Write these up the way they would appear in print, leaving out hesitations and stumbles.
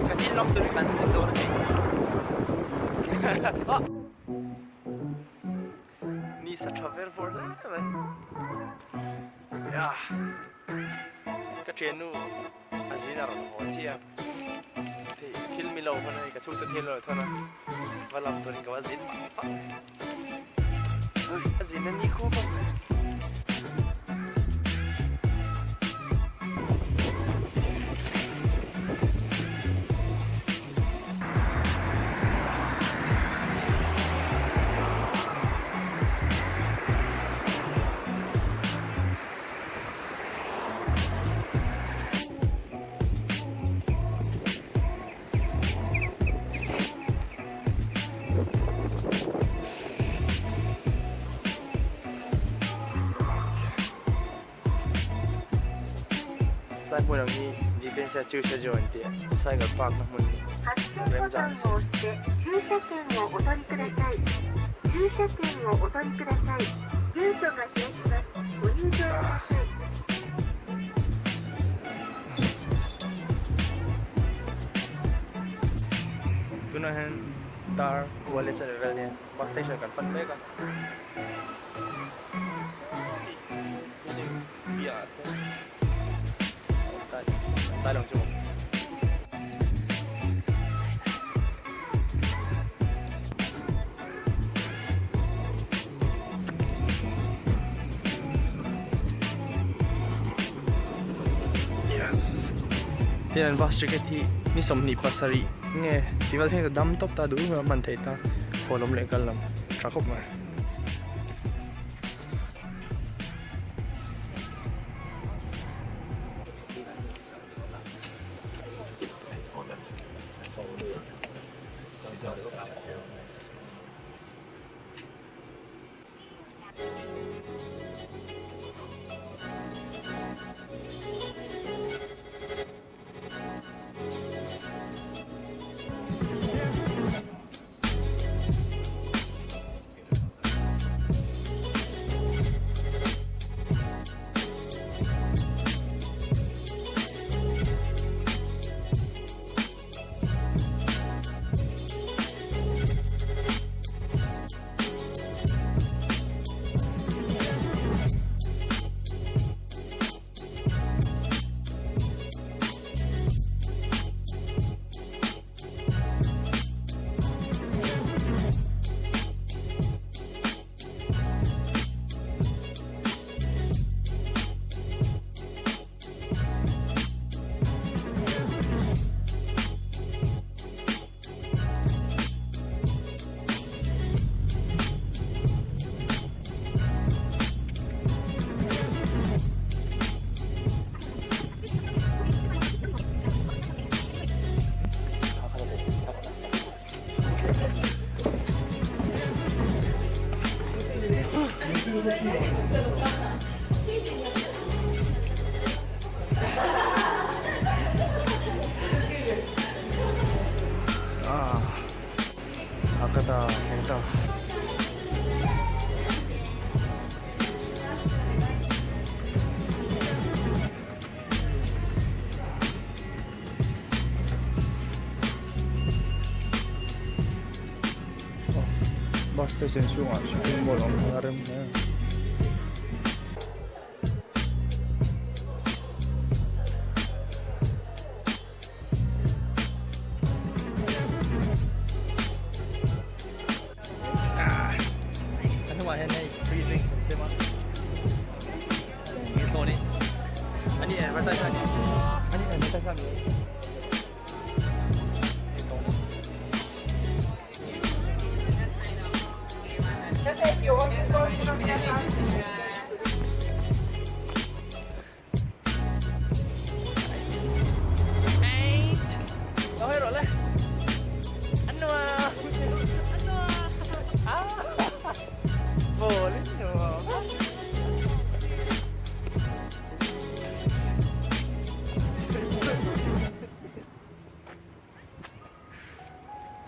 Katil nok tuloy kansin doon. Nisa travel for la men. Ja. Ka trenu azina ro ho chia. Thì til mi lo kana ka chu ta thel lo thana. Walam to ring ka azin ma. Azina ni ko ba.在門容易自転車駐車場にて最後パークの方にレンジャーです。駐車券をお取りください。駐車券をお取りください。ゲートが開きます。ご入場ください。Tunahan tar wallet sa level niya. Bus station kan pan mega. Biasa. Talong cuma. Yes. Tiyan bus ticket hi ni somni pasari nge tiwal the dam top ta du man thei ta kolom le kal lam trakop ma. Hakata, kenta. Bus station siya shopping mall ang harem na yan. Ano ba yan ay free drinks sa sima? Yung Sony? Ano yung advertisement niya? Ano yung advertisement niya? Ito.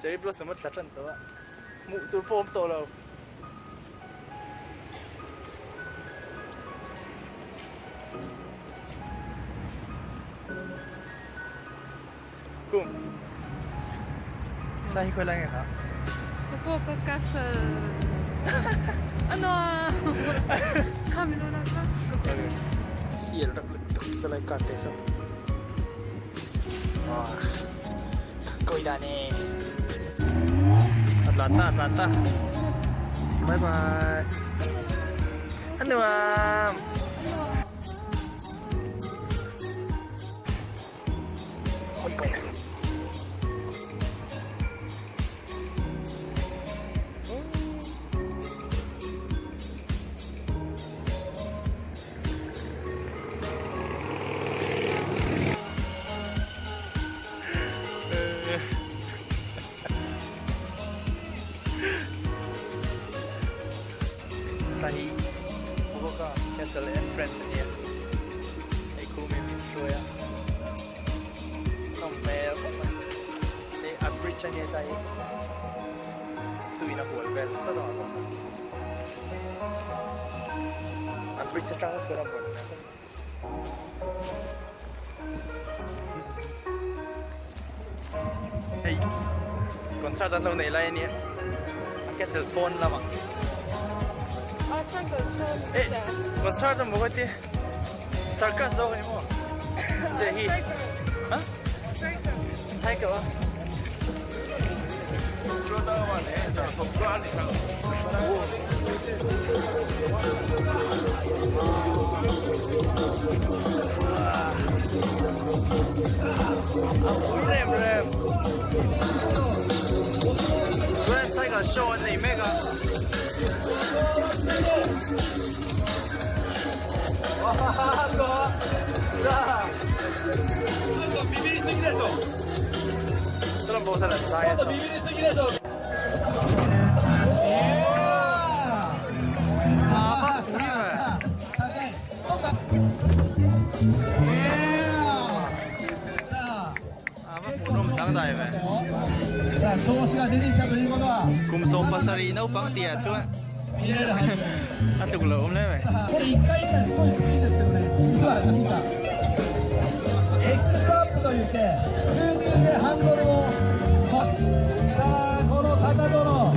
Cherry blossom mất trần đó ạ. Mụ tôi bom to lâu. Cùng. Sao khơi lên hả? Cô có cá sơ. Ano? Kami no naka. Sial rak selai kate so. Wah. Kakoi da ne. Atlanta. Bye bye. Ano ma'am? Sahi Fukuoka Castle entrance niya ay kumimisyoya compare de abridge niya tayo tuwi na volver so no ano sa abridge sa trang ko ramon hey kontrata daw na ilayan niya ang castle phone lamang. Eh, konser 좀 먹었지? Circus daw kayo mo. Hindi, ha? Cycle ba? Control daw naman eh. Control ikaw. Rem. Grand cycle show in the mega. Solo puedo usar el science. Kumso pasarino pang tiya cuman. Atau belum lah, これ1回1回すごい低いんですけどね、実は見たエクストアップといって空中でハンドルをさあこの片泥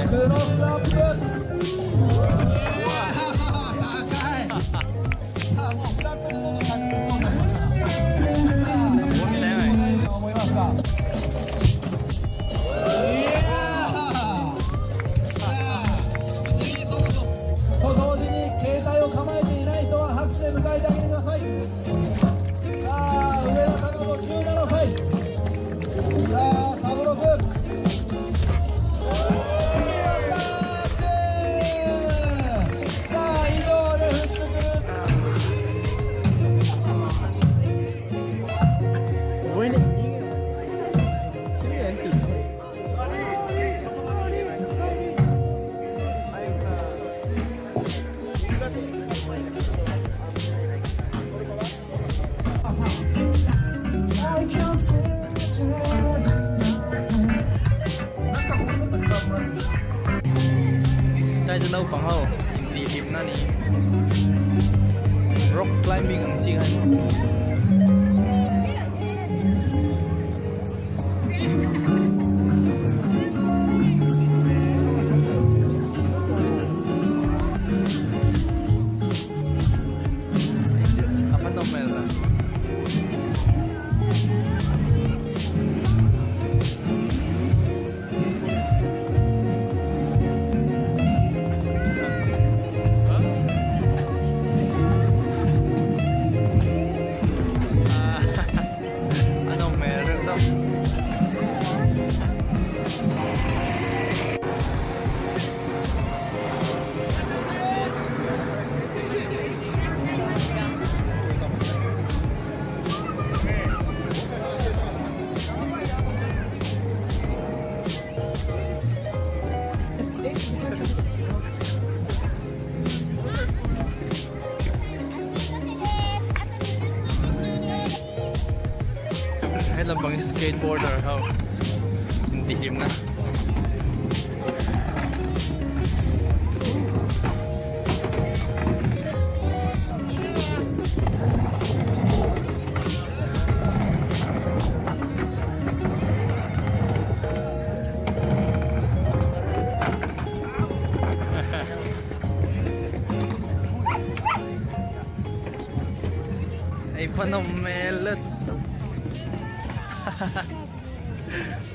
クロスアップ高いさあもう2つのものが突っ込んでますからさあどう思いますかと同時に携帯を構えていない人は拍手で迎えてあげてください。さあ上田孝子17歳。さあサブロクさあ移動でフックする。Đây là đâu khoảng hậu địa điểm nào này rock climbing ang chiang apa to mera Hay là bằng skateboarder không? ติดริมนะไอ้พนมเมลเลิศ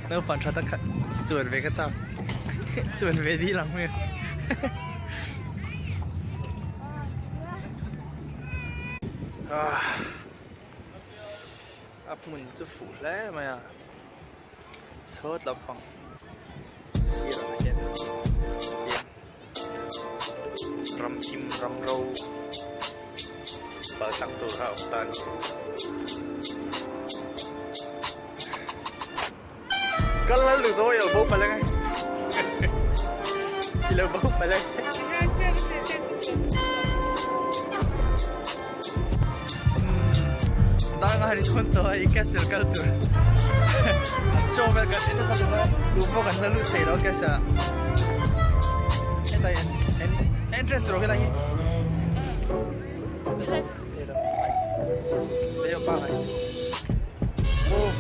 เนื้อฝันชาตะขัดจวนไปก็เจ้า จวนไปที่หลังเมือง อับมุนจะฝูแล้วไหมอ่ะโซดลับปังเสียอะไรเนี่ยเย็นรำจิมรำโรเปิดตั้งตัวข้าวตาลก็แล้วหรือโซ่เอาบุ๊บไปแล้วไงกินแล้วบุ๊บไปแล้วTangan hari contoh ikan circle tu. Coba kat itu sama lupa kan selalu saya dah kasa. Entah interest terus lagi. Leo bye. Oh,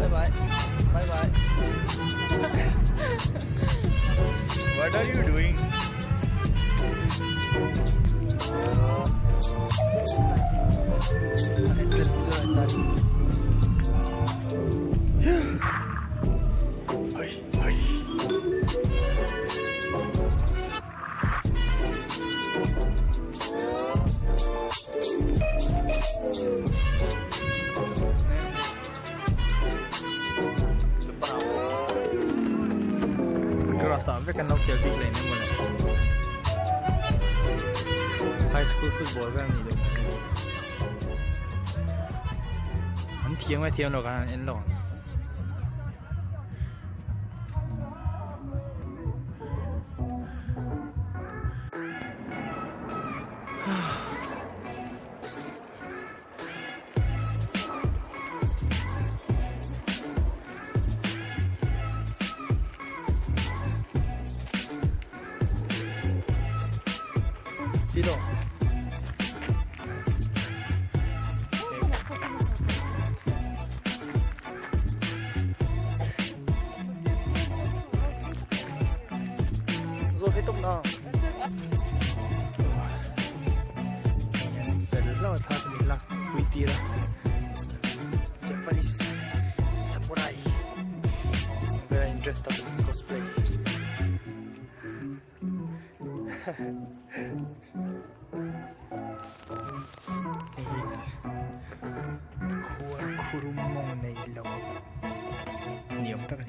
bye bye, bye bye. What are you doing? Sampai kan nak jadi big lane ni mana? High school football kan ni deh. มันเทียงไม่เทียงหรอกกันเอ็นหลงที่ดอกให้ตกน้องแต่เราทำนี่ละคุยตีละเจแปนิสซามูไร very interested in cosplay คุรุโมในโลเหนียวตะกัน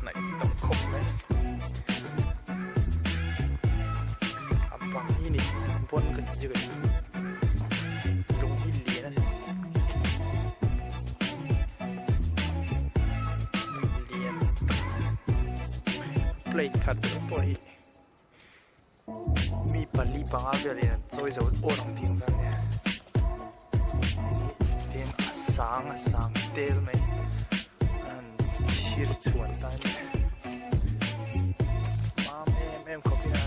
ไหนต้องคมไหมอับปังนี่นี่บนกันเยอะตรงที่เลียนะสิเลียนเพลย์คัดตัวปอยมีปลีปังอาเวลีนโจยโจโอ้ลงทิ้งกันเนี่ยเตียนสังเตลไหมอันชีริชวนตายเนี่ยมาแม่ขอบคุณนะ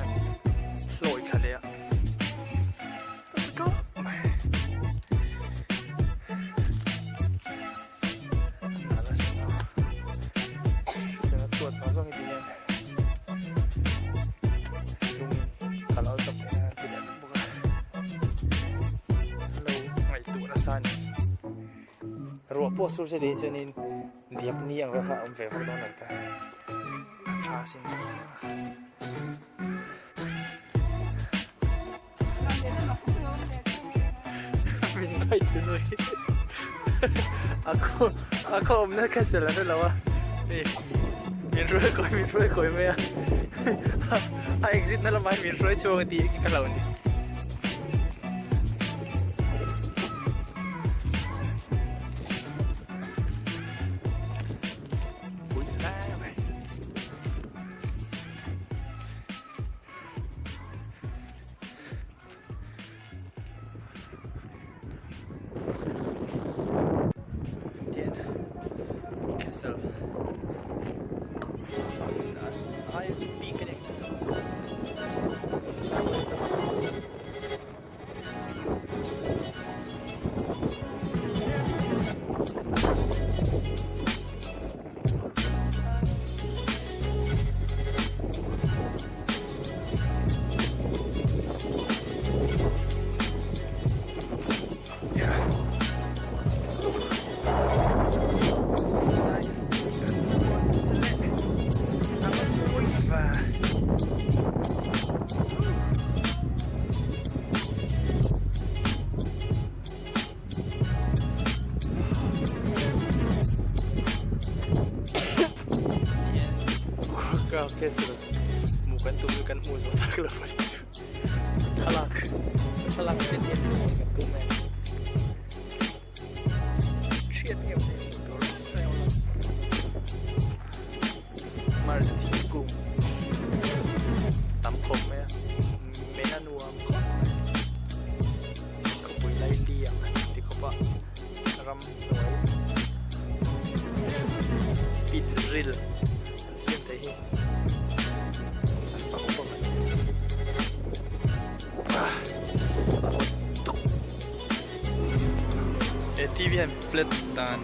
ลอยทะเลอ่ะก็อะไรสินะเดี๋ยวตรวจสอบอีกทีเนี่ยkalau untuk tidak bukan kalau itu rasanya ruang pos sudah di sini dia ni yang rasa favorite banget kan asin minta itu nih aku omnya kesel ada lawa nih min roi koi me ya exit na lamay min roi chuo di kalaw ni myself. I speak in Kesel, bukan tumbukan musuh tak lepas talak ini tumen. Shit ni apa ni? Mar tiku, tamkom ya, menanuam kok. Kau lain dia, di kopa ram noy, pidril, siapa ini? TV hem flat dan